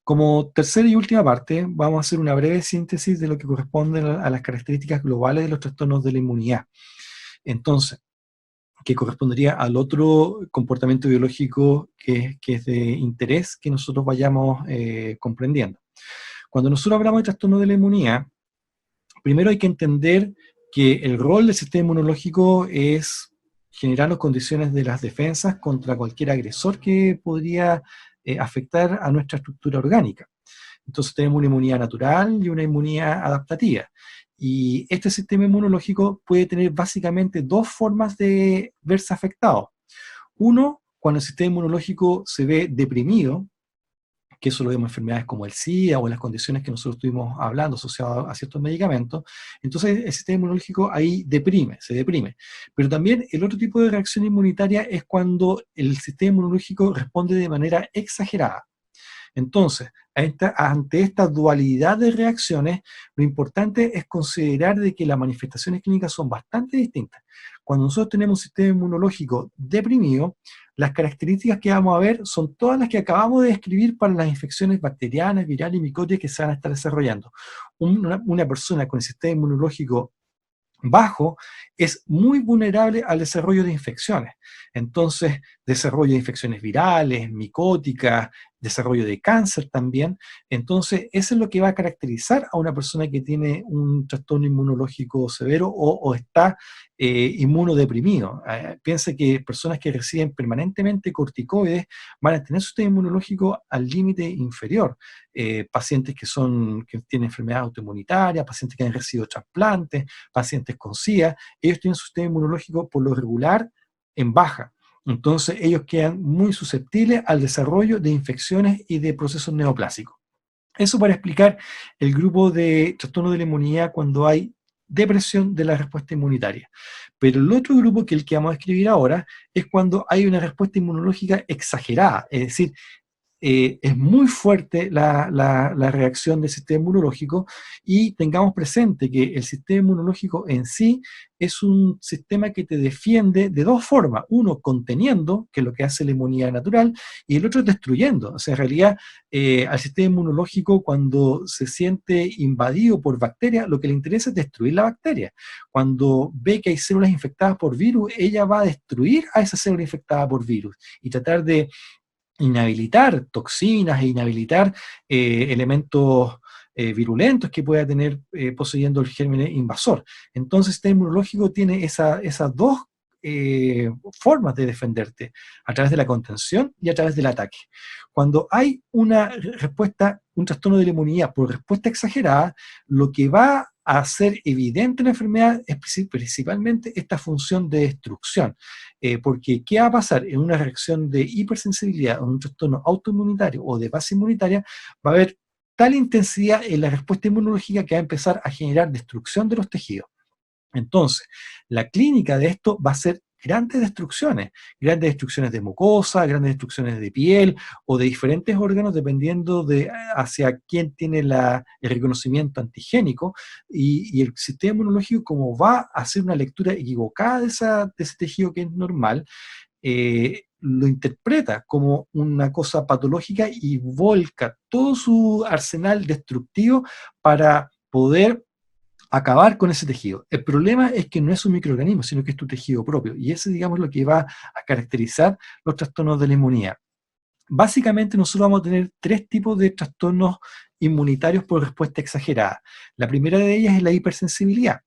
Como tercera y última parte, vamos a hacer una breve síntesis de lo que corresponde a las características globales de los trastornos de la inmunidad. Entonces, que correspondería al otro comportamiento biológico que es de interés que nosotros vayamos comprendiendo. Cuando nosotros hablamos de trastorno de la inmunidad, primero hay que entender que el rol del sistema inmunológico es generar las condiciones de las defensas contra cualquier agresor que podría afectar a nuestra estructura orgánica. Entonces tenemos una inmunidad natural y una inmunidad adaptativa. Y este sistema inmunológico puede tener básicamente dos formas de verse afectado. Uno, cuando el sistema inmunológico se ve deprimido, que eso lo vemos en enfermedades como el SIDA o en las condiciones que nosotros estuvimos hablando asociadas a ciertos medicamentos. Entonces el sistema inmunológico ahí se deprime. Pero también el otro tipo de reacción inmunitaria es cuando el sistema inmunológico responde de manera exagerada. Entonces, ante esta dualidad de reacciones, lo importante es considerar de que las manifestaciones clínicas son bastante distintas. Cuando nosotros tenemos un sistema inmunológico deprimido, las características que vamos a ver son todas las que acabamos de describir para las infecciones bacterianas, virales y micóticas que se van a estar desarrollando. Una persona con el sistema inmunológico bajo es muy vulnerable al desarrollo de infecciones. Entonces, desarrollo de infecciones virales, micóticas, desarrollo de cáncer también. Entonces, eso es lo que va a caracterizar a una persona que tiene un trastorno inmunológico severo o está inmunodeprimido. Piensa que personas que reciben permanentemente corticoides van a tener su sistema inmunológico al límite inferior. Pacientes que tienen enfermedades autoinmunitarias, pacientes que han recibido trasplantes, pacientes con SIDA, ellos tienen su sistema inmunológico por lo regular en baja. Entonces ellos quedan muy susceptibles al desarrollo de infecciones y de procesos neoplásicos. Eso para explicar el grupo de trastorno de la inmunidad cuando hay depresión de la respuesta inmunitaria. Pero el otro grupo, que es el que vamos a escribir ahora, es cuando hay una respuesta inmunológica exagerada, es decir, es muy fuerte la reacción del sistema inmunológico, y tengamos presente que el sistema inmunológico en sí es un sistema que te defiende de dos formas: uno, conteniendo, que es lo que hace la inmunidad natural, y el otro, destruyendo. O sea, en realidad, al sistema inmunológico, cuando se siente invadido por bacterias, lo que le interesa es destruir la bacteria. Cuando ve que hay células infectadas por virus, ella va a destruir a esa célula infectada por virus y tratar de inhabilitar toxinas e inhabilitar elementos virulentos que pueda tener poseyendo el germen invasor. Entonces el sistema inmunológico tiene esas dos formas de defenderte, a través de la contención y a través del ataque. Cuando hay una respuesta, un trastorno de la inmunidad por respuesta exagerada, lo que va a hacer evidente en la enfermedad es principalmente esta función de destrucción. Porque ¿qué va a pasar? En una reacción de hipersensibilidad, o un trastorno autoinmunitario o de base inmunitaria, va a haber tal intensidad en la respuesta inmunológica que va a empezar a generar destrucción de los tejidos. Entonces, la clínica de esto va a ser grandes destrucciones de mucosa, grandes destrucciones de piel o de diferentes órganos, dependiendo de hacia quién tiene el reconocimiento antigénico, y el sistema inmunológico, como va a hacer una lectura equivocada de ese tejido que es normal, lo interpreta como una cosa patológica y volca todo su arsenal destructivo para poder acabar con ese tejido. El problema es que no es un microorganismo, sino que es tu tejido propio. Y ese, digamos, lo que va a caracterizar los trastornos de la inmunidad. Básicamente nosotros vamos a tener tres tipos de trastornos inmunitarios por respuesta exagerada. La primera de ellas es la hipersensibilidad,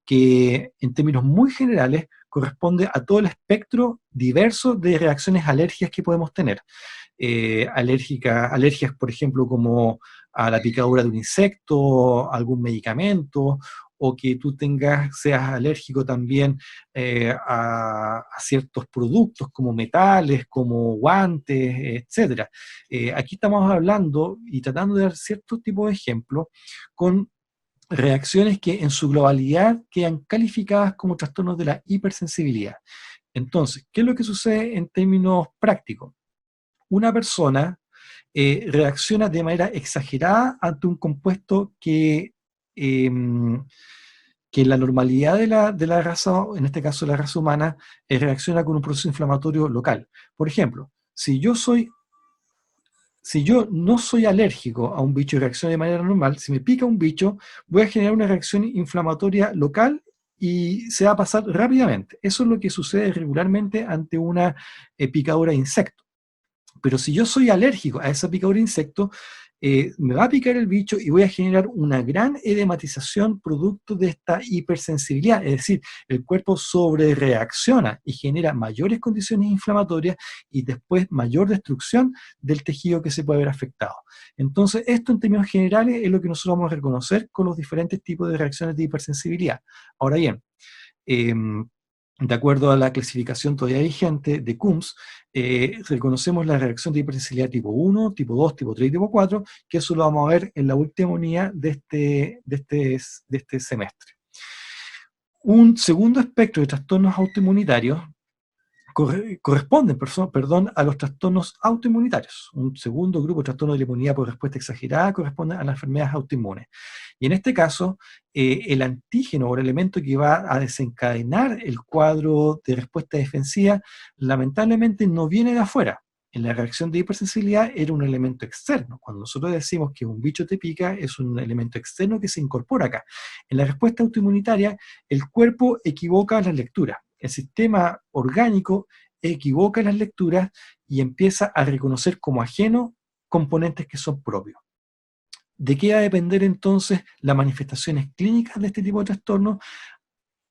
que en términos muy generales corresponde a todo el espectro diverso de reacciones alérgicas que podemos tener. Alergias, por ejemplo, como a la picadura de un insecto, algún medicamento, o que tú seas alérgico también a ciertos productos como metales, como guantes, etcétera. Aquí estamos hablando y tratando de dar ciertos tipos de ejemplos con reacciones que en su globalidad quedan calificadas como trastornos de la hipersensibilidad. Entonces, ¿qué es lo que sucede en términos prácticos? Una persona reacciona de manera exagerada ante un compuesto que en la normalidad de la raza, en este caso la raza humana, reacciona con un proceso inflamatorio local. Por ejemplo, si yo soy si yo no soy alérgico a un bicho y reacciono de manera normal, si me pica un bicho, voy a generar una reacción inflamatoria local y se va a pasar rápidamente. Eso es lo que sucede regularmente ante una picadura de insecto. Pero si yo soy alérgico a esa picadura de insecto, me va a picar el bicho y voy a generar una gran edematización producto de esta hipersensibilidad. Es decir, el cuerpo sobrereacciona y genera mayores condiciones inflamatorias y después mayor destrucción del tejido que se puede ver afectado. Entonces, esto en términos generales es lo que nosotros vamos a reconocer con los diferentes tipos de reacciones de hipersensibilidad. Ahora bien, eh, de acuerdo a la clasificación todavía vigente de Coombs, reconocemos la reacción de hipersensibilidad tipo 1, tipo 2, tipo 3 y tipo 4, que eso lo vamos a ver en la última unidad de este semestre. Un segundo espectro de trastornos autoinmunitarios corresponden a los trastornos autoinmunitarios. Un segundo grupo de trastornos de la inmunidad por respuesta exagerada corresponde a las enfermedades autoinmunes. Y en este caso, el antígeno o el elemento que va a desencadenar el cuadro de respuesta defensiva, lamentablemente no viene de afuera. En la reacción de hipersensibilidad era un elemento externo. Cuando nosotros decimos que un bicho te pica, es un elemento externo que se incorpora acá. En la respuesta autoinmunitaria, el cuerpo equivoca las lecturas. El sistema orgánico equivoca las lecturas y empieza a reconocer como ajeno componentes que son propios. ¿De qué va a depender entonces las manifestaciones clínicas de este tipo de trastornos?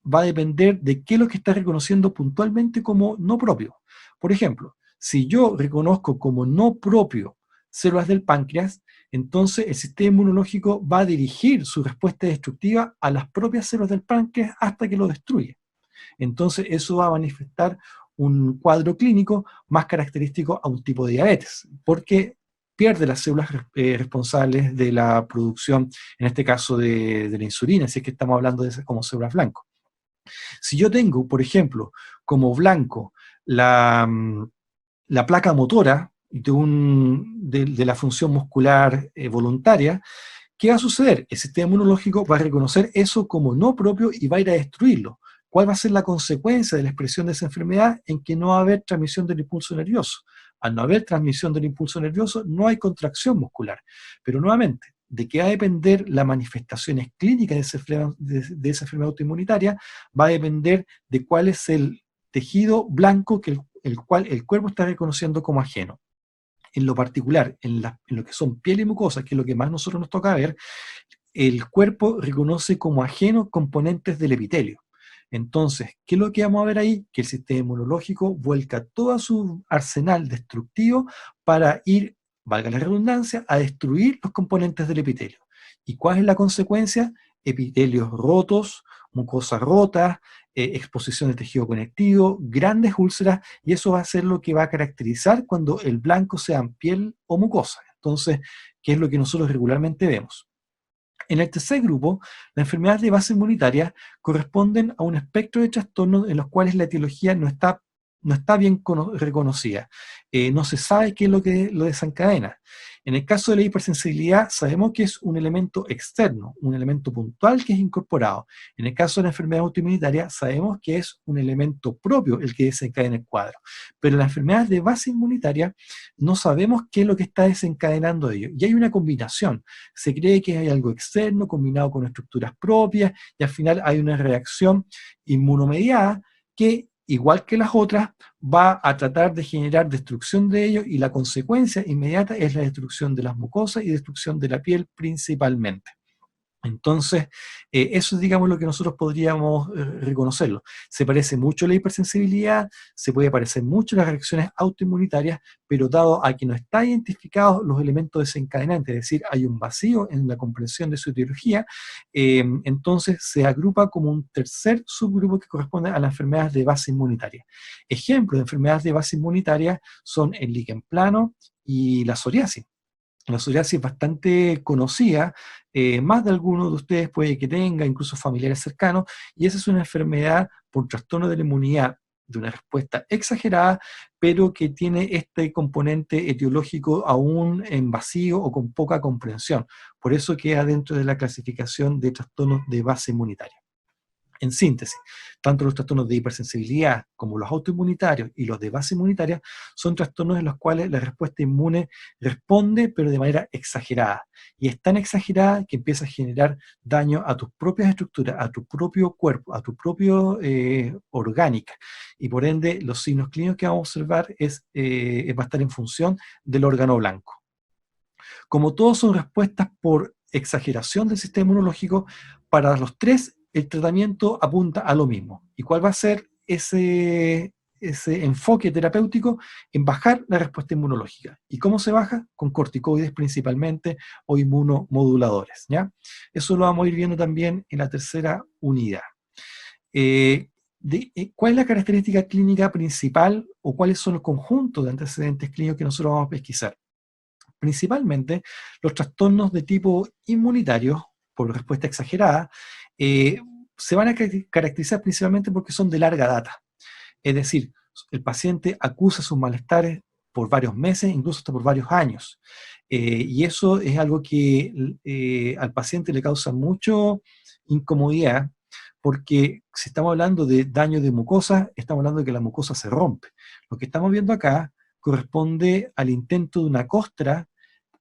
Va a depender de qué es lo que está reconociendo puntualmente como no propio. Por ejemplo, si yo reconozco como no propio células del páncreas, entonces el sistema inmunológico va a dirigir su respuesta destructiva a las propias células del páncreas hasta que lo destruye. Entonces eso va a manifestar un cuadro clínico más característico a un tipo de diabetes, porque pierde las células responsables de la producción, en este caso de la insulina, si es que estamos hablando de esas como células blanco. Si yo tengo, por ejemplo, como blanco la placa motora de la función muscular voluntaria, ¿qué va a suceder? El sistema inmunológico va a reconocer eso como no propio y va a ir a destruirlo. ¿Cuál va a ser la consecuencia de la expresión de esa enfermedad? En que no va a haber transmisión del impulso nervioso. Al no haber transmisión del impulso nervioso, no hay contracción muscular. Pero nuevamente, ¿de qué va a depender las manifestaciones clínicas de esa enfermedad autoinmunitaria? Va a depender de cuál es el tejido blanco que el cual el cuerpo está reconociendo como ajeno. En lo particular, en lo que son piel y mucosa, que es lo que más a nosotros nos toca ver, el cuerpo reconoce como ajeno componentes del epitelio. Entonces, ¿qué es lo que vamos a ver ahí? Que el sistema inmunológico vuelca todo su arsenal destructivo para ir, valga la redundancia, a destruir los componentes del epitelio. ¿Y cuál es la consecuencia? Epitelios rotos, mucosas rotas, exposición de tejido conectivo, grandes úlceras, y eso va a ser lo que va a caracterizar cuando el blanco sea piel o mucosa. Entonces, ¿qué es lo que nosotros regularmente vemos? En el tercer grupo, las enfermedades de base inmunitaria corresponden a un espectro de trastornos en los cuales la etiología no está bien reconocida. No se sabe qué es lo que lo desencadena. En el caso de la hipersensibilidad, sabemos que es un elemento externo, un elemento puntual que es incorporado. En el caso de la enfermedad autoinmunitaria, sabemos que es un elemento propio el que desencadena el cuadro. Pero en las enfermedades de base inmunitaria, no sabemos qué es lo que está desencadenando ello. Y hay una combinación. Se cree que hay algo externo combinado con estructuras propias y al final hay una reacción inmunomediada que, igual que las otras, va a tratar de generar destrucción de ellos y la consecuencia inmediata es la destrucción de las mucosas y destrucción de la piel principalmente. Entonces, eso es, digamos, lo que nosotros podríamos reconocerlo. Se parece mucho a la hipersensibilidad, se puede parecer mucho a las reacciones autoinmunitarias, pero dado a que no están identificados los elementos desencadenantes, es decir, hay un vacío en la comprensión de su etiología, entonces se agrupa como un tercer subgrupo que corresponde a las enfermedades de base inmunitaria. Ejemplos de enfermedades de base inmunitaria son el líquen plano y la psoriasis. La psoriasis es bastante conocida, más de alguno de ustedes puede que tenga, incluso familiares cercanos, y esa es una enfermedad por trastorno de la inmunidad de una respuesta exagerada, pero que tiene este componente etiológico aún en vacío o con poca comprensión. Por eso queda dentro de la clasificación de trastornos de base inmunitaria. En síntesis, tanto los trastornos de hipersensibilidad como los autoinmunitarios y los de base inmunitaria son trastornos en los cuales la respuesta inmune responde, pero de manera exagerada. Y es tan exagerada que empieza a generar daño a tus propias estructuras, a tu propio cuerpo, a tu propio orgánica. Y por ende, los signos clínicos que vamos a observar va a estar en función del órgano blanco. Como todos son respuestas por exageración del sistema inmunológico, para los tres el tratamiento apunta a lo mismo. ¿Y cuál va a ser ese enfoque terapéutico? En bajar la respuesta inmunológica. ¿Y cómo se baja? Con corticoides principalmente o inmunomoduladores, ¿ya? Eso lo vamos a ir viendo también en la tercera unidad. ¿Cuál es la característica clínica principal o cuáles son los conjuntos de antecedentes clínicos que nosotros vamos a pesquisar? Principalmente los trastornos de tipo inmunitario, por respuesta exagerada, se van a caracterizar principalmente porque son de larga data. Es decir, el paciente acusa sus malestares por varios meses, incluso hasta por varios años. Y eso es algo que al paciente le causa mucho incomodidad, porque si estamos hablando de daño de mucosa, estamos hablando de que la mucosa se rompe. Lo que estamos viendo acá corresponde al intento de una costra,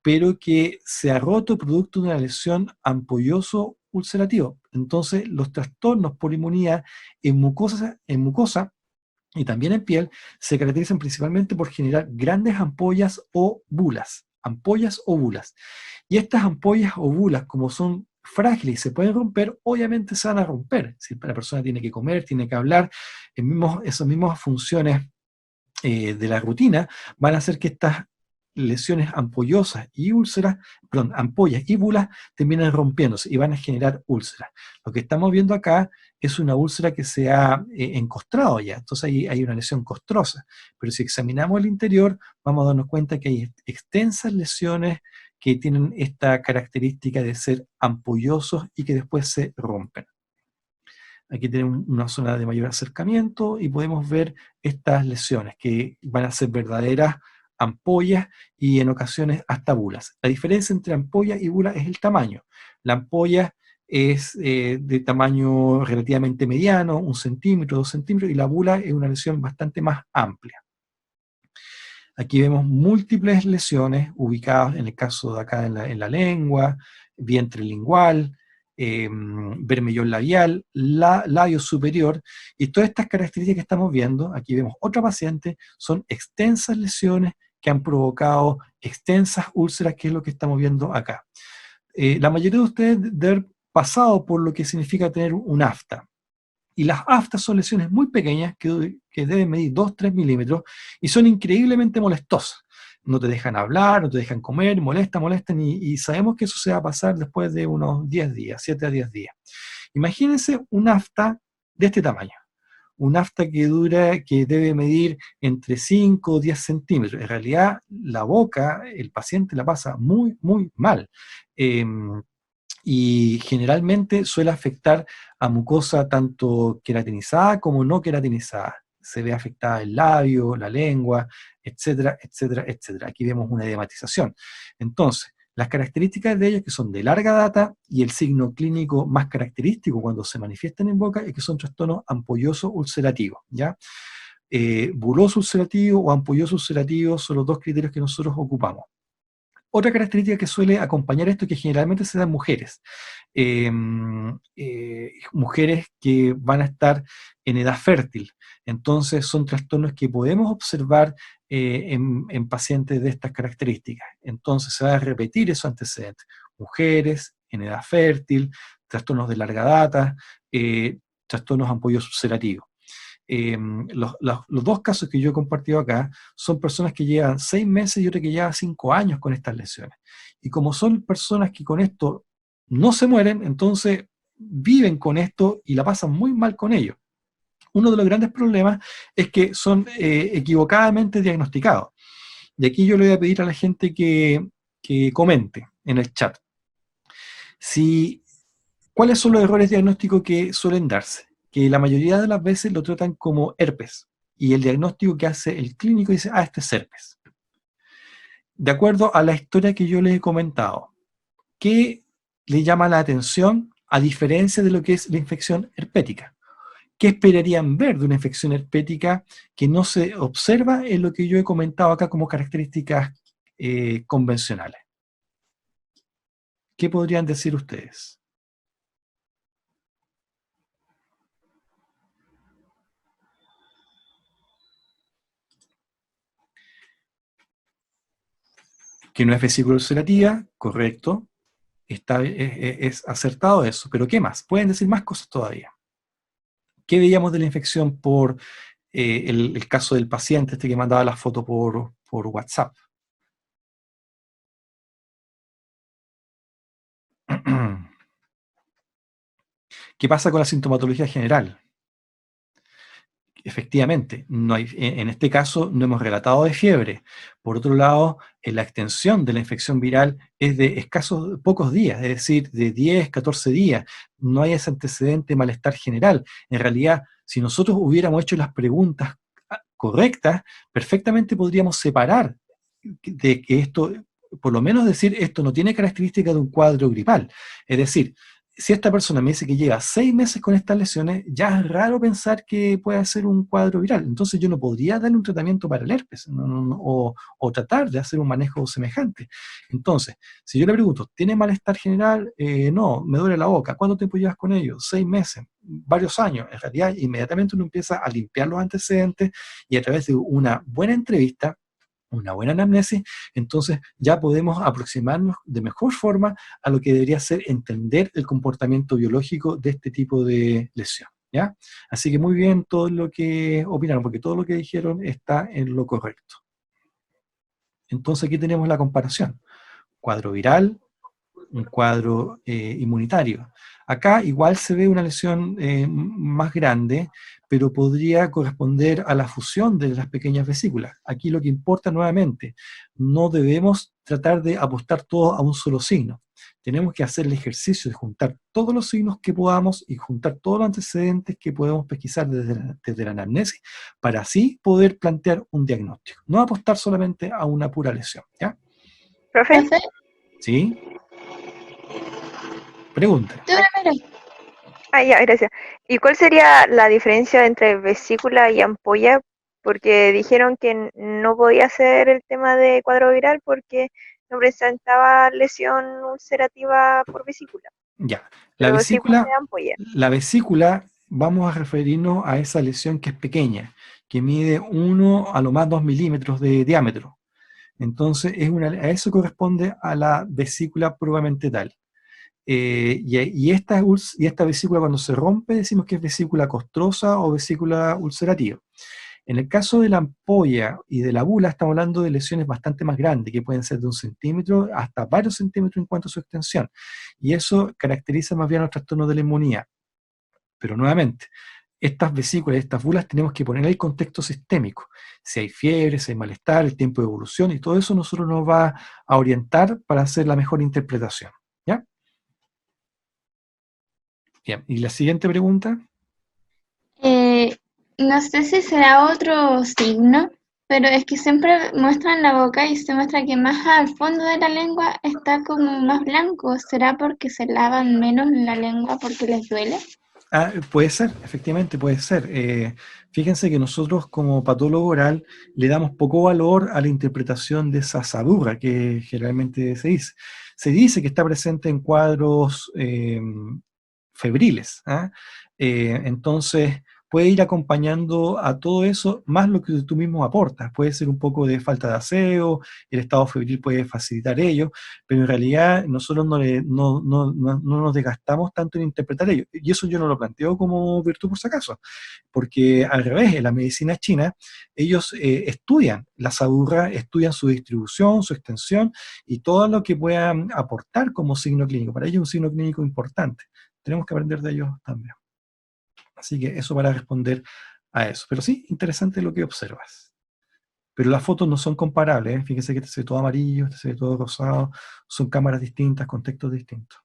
pero que se ha roto producto de una lesión ampolloso ulcerativo. Entonces, los trastornos por inmunidad en mucosa y también en piel se caracterizan principalmente por generar grandes ampollas o bulas. Ampollas o bulas. Y estas ampollas o bulas, como son frágiles y se pueden romper, obviamente se van a romper. Si la persona tiene que comer, tiene que hablar, esas mismas funciones de la rutina van a hacer que estas lesiones ampollosas y úlceras, perdón, ampollas y bulas terminan rompiéndose y van a generar úlceras. Lo que estamos viendo acá es una úlcera que se ha encostrado ya, entonces ahí hay una lesión costrosa, pero si examinamos el interior vamos a darnos cuenta que hay extensas lesiones que tienen esta característica de ser ampollosos y que después se rompen. Aquí tenemos una zona de mayor acercamiento y podemos ver estas lesiones que van a ser verdaderas ampollas y en ocasiones hasta bulas. La diferencia entre ampolla y bula es el tamaño. La ampolla es de tamaño relativamente mediano, 1 centímetro, 2 centímetros, y la bula es una lesión bastante más amplia. Aquí vemos múltiples lesiones ubicadas en el caso de acá en la lengua, vientre lingual, vermellón labial, labio superior, y todas estas características que estamos viendo, aquí vemos otra paciente, son extensas lesiones que han provocado extensas úlceras, que es lo que estamos viendo acá. La mayoría de ustedes deben haber pasado por lo que significa tener un afta. Y las aftas son lesiones muy pequeñas que deben medir 2-3 milímetros y son increíblemente molestosas. No te dejan hablar, no te dejan comer, molestan y sabemos que eso se va a pasar después de unos 10 días, 7 a 10 días. Imagínense un afta de este tamaño. Un afta que debe medir entre 5 o 10 centímetros. En realidad, la boca, el paciente la pasa muy, muy mal. Y generalmente suele afectar a mucosa tanto queratinizada como no queratinizada. Se ve afectada el labio, la lengua, etcétera, etcétera, etcétera. Aquí vemos una edematización. Entonces, las características de ellos que son de larga data y el signo clínico más característico cuando se manifiestan en boca es que son trastornos ampollosos ulcerativos, ¿ya? Buloso ulcerativo o ampolloso ulcerativo son los dos criterios que nosotros ocupamos. Otra característica que suele acompañar esto, que generalmente se da en mujeres, mujeres que van a estar en edad fértil. Entonces son trastornos que podemos observar en pacientes de estas características. Entonces se va a repetir esos antecedentes. Mujeres en edad fértil, trastornos de larga data, trastornos ampollosos ulcerativos. Los dos casos que yo he compartido acá son personas que llevan 6 meses y otra que lleva 5 años con estas lesiones. Y como son personas que con esto no se mueren, entonces viven con esto y la pasan muy mal con ello. Uno de los grandes problemas es que son equivocadamente diagnosticados. Y aquí yo le voy a pedir a la gente que comente en el chat cuáles son los errores diagnósticos que suelen darse. Que la mayoría de las veces lo tratan como herpes, y el diagnóstico que hace el clínico dice, este es herpes. De acuerdo a la historia que yo les he comentado, ¿qué le llama la atención a diferencia de lo que es la infección herpética. ¿Qué esperarían ver de una infección herpética que no se observa en lo que yo he comentado acá como características convencionales? ¿Qué podrían decir ustedes? Que no es vesícula ulcerativa, correcto, es acertado eso, pero ¿qué más? Pueden decir más cosas todavía. ¿Qué veíamos de la infección por el caso del paciente este que mandaba la foto por WhatsApp? ¿Qué pasa con la sintomatología general? Efectivamente, no hay, en este caso no hemos relatado de fiebre. Por otro lado, la extensión de la infección viral es de escasos pocos días, es decir, de 10, 14 días. No hay ese antecedente de malestar general. En realidad, si nosotros hubiéramos hecho las preguntas correctas, perfectamente podríamos separar de que esto, por lo menos decir, esto no tiene características de un cuadro gripal. Es decir, si esta persona me dice que lleva 6 meses con estas lesiones, ya es raro pensar que puede ser un cuadro viral. Entonces yo no podría darle un tratamiento para el herpes o tratar de hacer un manejo semejante. Entonces, si yo le pregunto, ¿tiene malestar general? No, me duele la boca. ¿Cuánto tiempo llevas con ello? 6 meses, varios años. En realidad, inmediatamente uno empieza a limpiar los antecedentes y a través de una buena entrevista, una buena anamnesis, entonces ya podemos aproximarnos de mejor forma a lo que debería ser entender el comportamiento biológico de este tipo de lesión, ¿ya? Así que muy bien todo lo que opinaron, porque todo lo que dijeron está en lo correcto. Entonces aquí tenemos la comparación. Cuadro viral, un cuadro inmunitario. Acá igual se ve una lesión más grande, pero podría corresponder a la fusión de las pequeñas vesículas. Aquí lo que importa nuevamente, no debemos tratar de apostar todo a un solo signo. Tenemos que hacer el ejercicio de juntar todos los signos que podamos y juntar todos los antecedentes que podemos pesquisar desde la anamnesis para así poder plantear un diagnóstico. No apostar solamente a una pura lesión. ¿Ya? ¿Profe? ¿Sí? Pregunta. Tú primero. Ah, ya, gracias. ¿Y cuál sería la diferencia entre vesícula y ampolla? Porque dijeron que no podía ser el tema de cuadro viral porque no presentaba lesión ulcerativa por vesícula, Ya, pero sí por de ampolla. la vesícula, vamos a referirnos a esa lesión que es pequeña, que mide 1 a lo más 2 milímetros de diámetro. Entonces, a eso corresponde a la vesícula probablemente tal. Y esta vesícula cuando se rompe decimos que es vesícula costrosa o vesícula ulcerativa. En el caso de la ampolla y de la bula estamos hablando de lesiones bastante más grandes, que pueden ser de 1 centímetro hasta varios centímetros en cuanto a su extensión. Y eso caracteriza más bien los trastornos de la inmunidad. Pero nuevamente, estas vesículas, estas bulas, tenemos que poner el contexto sistémico. Si hay fiebre, si hay malestar, el tiempo de evolución, y todo eso nosotros nos va a orientar para hacer la mejor interpretación. ¿Ya? Bien, y la siguiente pregunta. Eh, no sé si será otro signo, pero es que siempre muestran la boca y se muestra que más al fondo de la lengua está como más blanco. ¿Será porque se lavan menos la lengua porque les duele? Puede ser, efectivamente puede ser. Fíjense que nosotros como patólogo oral le damos poco valor a la interpretación de esa asadurra que generalmente se dice. Se dice que está presente en cuadros febriles. ¿Ah? Entonces puede ir acompañando a todo eso más lo que tú mismo aportas. Puede ser un poco de falta de aseo, el estado febril puede facilitar ello, pero en realidad nosotros no nos desgastamos tanto en interpretar ello. Y eso yo no lo planteo como virtud por si acaso, porque al revés, en la medicina china, ellos estudian la saburra, estudian su distribución, su extensión y todo lo que puedan aportar como signo clínico. Para ellos es un signo clínico importante. Tenemos que aprender de ellos también. Así que eso para responder a eso. Pero sí, interesante lo que observas. Pero las fotos no son comparables, ¿eh? Fíjense que este se ve todo amarillo, este se ve todo rosado, son cámaras distintas, contextos distintos.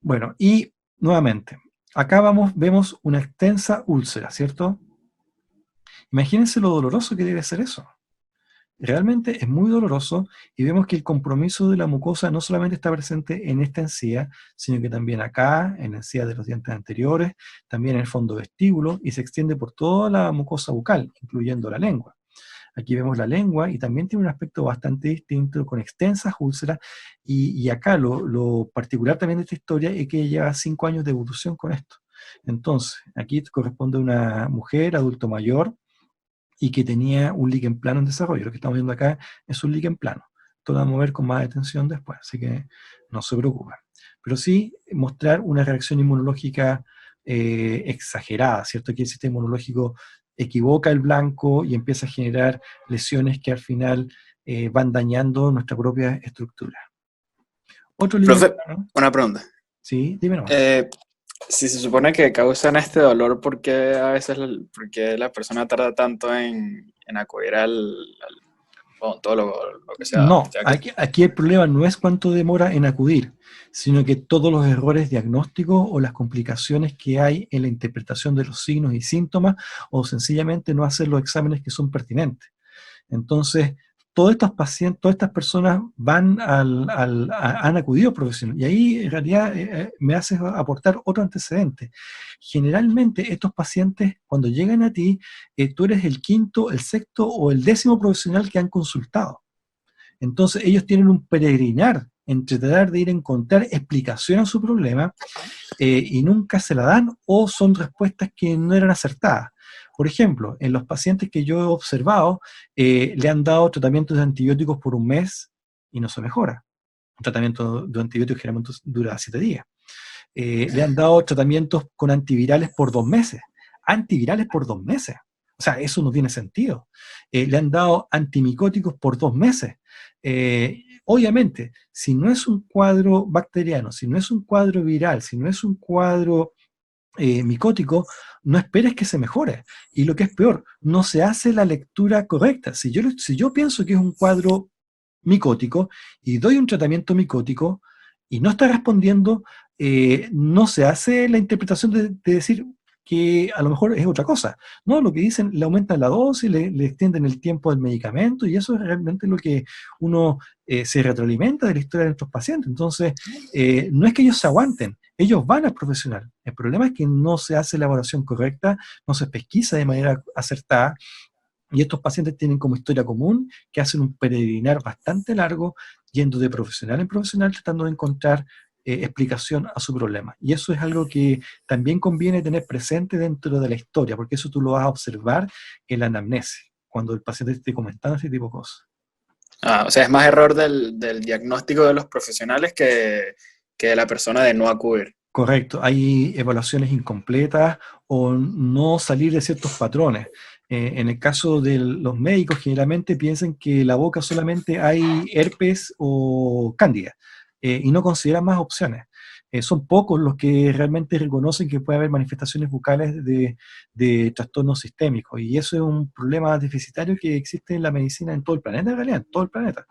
Bueno, y nuevamente, acá vemos una extensa úlcera, ¿cierto? Imagínense lo doloroso que debe ser eso. realmente es muy doloroso y vemos que el compromiso de la mucosa no solamente está presente en esta encía, sino que también acá, en la encía de los dientes anteriores, también en el fondo vestíbulo y se extiende por toda la mucosa bucal, incluyendo la lengua. Aquí vemos la lengua y también tiene un aspecto bastante distinto, con extensas úlceras, y acá lo particular también de esta historia es que lleva 5 años de evolución con esto. Entonces, aquí corresponde a una mujer, adulto mayor, y que tenía un líquen plano en desarrollo. Lo que estamos viendo acá es un líquen plano. Esto lo vamos a ver con más atención después, así que no se preocupen. Pero sí mostrar una reacción inmunológica exagerada, ¿cierto? Que el sistema inmunológico equivoca el blanco y empieza a generar lesiones que al final van dañando nuestra propia estructura. Otro líquen Profe, plano. una pregunta. Sí, dime nomás. Si se supone que causan este dolor, ¿por qué a veces por qué la persona tarda tanto en acudir al odontólogo o lo que sea? No, Ya que, aquí el problema no es cuánto demora en acudir, sino que todos los errores diagnósticos o las complicaciones que hay en la interpretación de los signos y síntomas, o sencillamente no hacer los exámenes que son pertinentes. Entonces, todos estos pacientes, todas estas personas han acudido a profesionales. Y ahí en realidad me hace aportar otro antecedente. Generalmente estos pacientes, cuando llegan a ti, tú eres el quinto, el sexto o el 10º profesional que han consultado. Entonces ellos tienen un peregrinar entre tratar de ir a encontrar explicación a su problema y nunca se la dan, o son respuestas que no eran acertadas. Por ejemplo, en los pacientes que yo he observado, le han dado tratamientos de antibióticos por un mes y no se mejora. Un tratamiento de antibióticos generalmente dura 7 días. Le han dado tratamientos con antivirales por 2 meses. Antivirales por 2 meses. O sea, eso no tiene sentido. Le han dado antimicóticos por 2 meses. Obviamente, si no es un cuadro bacteriano, si no es un cuadro viral, si no es un cuadro micótico, no esperes que se mejore. Y lo que es peor, no se hace la lectura correcta. Si yo pienso que es un cuadro micótico y doy un tratamiento micótico y no está respondiendo, no se hace la interpretación de decir que a lo mejor es otra cosa. No, lo que dicen, le aumentan la dosis, le extienden el tiempo del medicamento, y eso es realmente lo que uno se retroalimenta de la historia de nuestros pacientes. Entonces, no es que ellos se aguanten, ellos van al profesional. El problema es que no se hace la evaluación correcta, no se pesquisa de manera acertada, y estos pacientes tienen como historia común que hacen un peregrinar bastante largo, yendo de profesional en profesional, tratando de encontrar explicación a su problema. Y eso es algo que también conviene tener presente dentro de la historia, porque eso tú lo vas a observar en la anamnesis, cuando el paciente esté comentando ese tipo de cosas. o sea, es más error del diagnóstico de los profesionales que de la persona de no acudir. Correcto, hay evaluaciones incompletas o no salir de ciertos patrones. En el caso de los médicos, generalmente piensan que en la boca solamente hay herpes o cándida y no consideran más opciones. Son pocos los que realmente reconocen que puede haber manifestaciones bucales de trastornos sistémicos, y eso es un problema deficitario que existe en la medicina en todo el planeta, en realidad, en todo el planeta.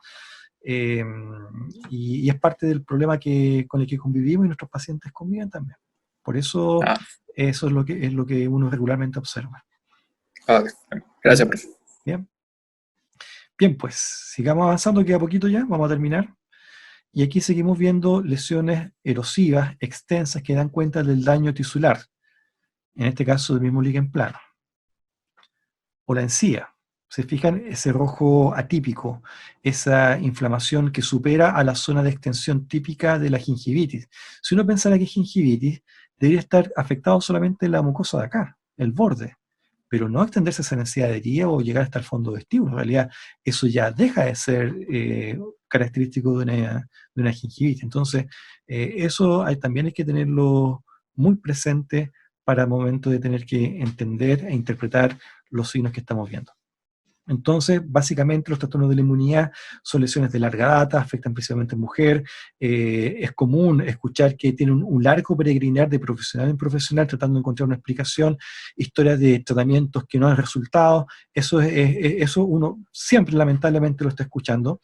Y es parte del problema con el que convivimos y nuestros pacientes conviven también. Por eso, eso es lo que uno regularmente observa. Okay. Gracias, profe. Bien. Bien, pues sigamos avanzando, queda poquito ya, vamos a terminar. Y aquí seguimos viendo lesiones erosivas extensas que dan cuenta del daño tisular, en este caso del mismo líquen plano. O la encía. Se fijan, ese rojo atípico, esa inflamación que supera a la zona de extensión típica de la gingivitis. Si uno pensara que es gingivitis, debería estar afectado solamente la mucosa de acá, el borde, pero no extenderse esa necesidad de herida o llegar hasta el fondo vestíbulo. En realidad, eso ya deja de ser característico de una gingivitis. Entonces, eso también hay que tenerlo muy presente para el momento de tener que entender e interpretar los signos que estamos viendo. Entonces, básicamente los trastornos de la inmunidad son lesiones de larga data, afectan principalmente a mujer. Es común escuchar que tienen un largo peregrinar de profesional en profesional tratando de encontrar una explicación, historias de tratamientos que no han resultado. Eso uno siempre lamentablemente lo está escuchando,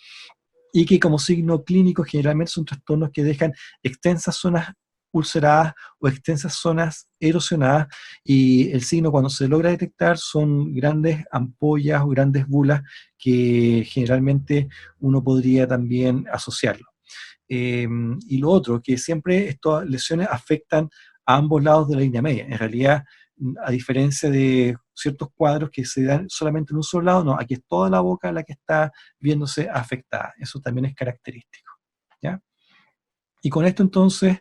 y que como signo clínico generalmente son trastornos que dejan extensas zonas ulceradas o extensas zonas erosionadas, y el signo cuando se logra detectar son grandes ampollas o grandes bulas que generalmente uno podría también asociarlo. Y lo otro, que siempre estas lesiones afectan a ambos lados de la línea media. En realidad, a diferencia de ciertos cuadros que se dan solamente en un solo lado, no, aquí es toda la boca la que está viéndose afectada. Eso también es característico, ¿ya? Y con esto entonces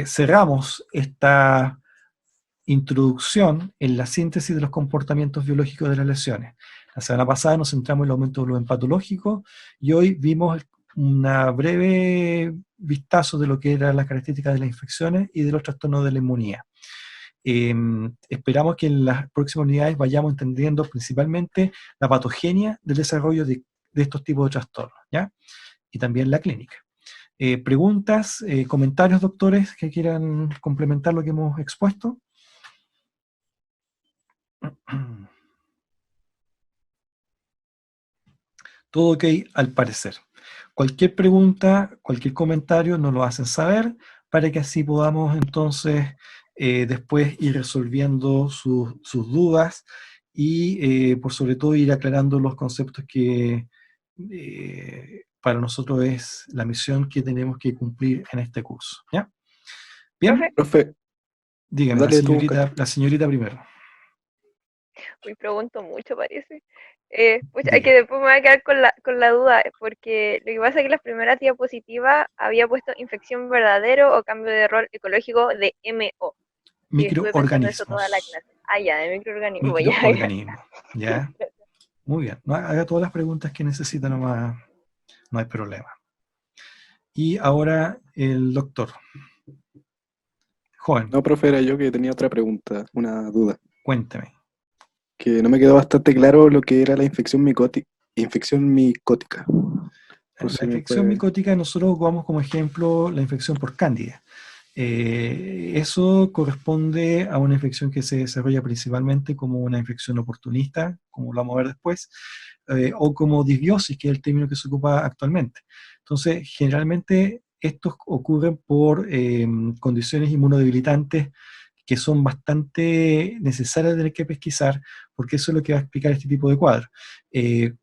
cerramos esta introducción en la síntesis de los comportamientos biológicos de las lesiones. La semana pasada nos centramos en el aumento del volumen patológico y hoy vimos una breve vistazo de lo que eran las características de las infecciones y de los trastornos de la inmunidad. Esperamos que en las próximas unidades vayamos entendiendo principalmente la patogenia del desarrollo de estos tipos de trastornos, ¿ya? Y también la clínica. Preguntas, comentarios, doctores, que quieran complementar lo que hemos expuesto. Todo ok, al parecer. Cualquier pregunta, cualquier comentario nos lo hacen saber para que así podamos entonces después ir resolviendo sus dudas y por sobre todo ir aclarando los conceptos que para nosotros es la misión que tenemos que cumplir en este curso. ¿Ya? Bien, Profe, Profe, dígame, dale tú, la señorita primero. hoy pregunto mucho, parece. Pues hay Diga. que después me voy a quedar con la duda, porque lo que pasa es que en las primeras diapositivas había puesto infección verdadero o cambio de rol ecológico de MO. Y estuve pensando eso toda la Microorganismos. clase. Ah, ya, de microorganismo, ya. Microorganismos. ¿Ya? Muy bien. No, haga todas las preguntas que necesita nomás, no hay problema. Y ahora el doctor. Joven, No, profe, era yo que tenía otra pregunta, una duda. cuénteme. Que no me quedó bastante claro lo que era la infección micótica. Por La si me infección puede... micótica nosotros ocupamos como ejemplo la infección por cándida. Eso corresponde a una infección que se desarrolla principalmente como una infección oportunista, como lo vamos a ver después, o como disbiosis, que es el término que se ocupa actualmente. Entonces, generalmente estos ocurren por condiciones inmunodebilitantes que son bastante necesarias de tener que pesquisar, porque eso es lo que va a explicar este tipo de cuadros.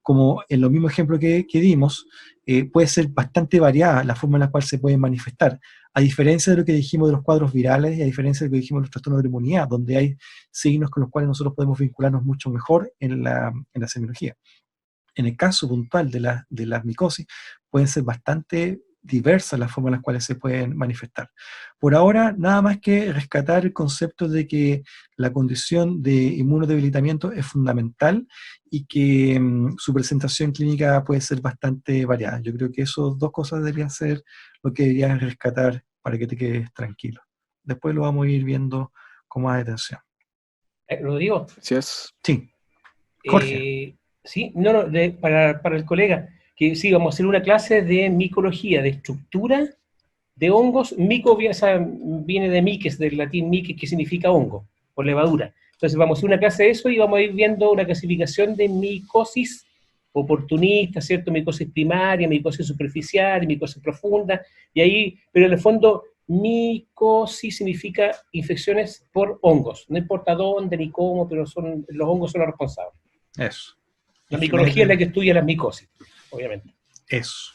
Como en los mismos ejemplos que dimos, puede ser bastante variada la forma en la cual se pueden manifestar, a diferencia de lo que dijimos de los cuadros virales y a diferencia de lo que dijimos de los trastornos de la inmunidad, donde hay signos con los cuales nosotros podemos vincularnos mucho mejor en la semiología. En el caso puntual de las micosis, pueden ser bastante diversas las formas en las cuales se pueden manifestar. Por ahora, nada más que rescatar el concepto de que la condición de inmunodebilitamiento es fundamental y que su presentación clínica puede ser bastante variada. Yo creo que esas dos cosas deberían ser lo que deberías rescatar para que te quedes tranquilo. Después lo vamos a ir viendo con más detención. Rodrigo, Gracias. Sí, Jorge. sí, no, para el colega, que sí, vamos a hacer una clase de micología, de estructura de hongos. Mico viene de miques, del latín miques, que significa hongo, o levadura. Entonces vamos a hacer una clase de eso y vamos a ir viendo una clasificación de micosis oportunista, ¿cierto? Micosis primaria, micosis superficial, micosis profunda, y ahí, pero en el fondo, micosis significa infecciones por hongos, no importa dónde ni cómo, pero los hongos son los responsables. Eso. La micología es la que estudia las micosis, obviamente. Eso.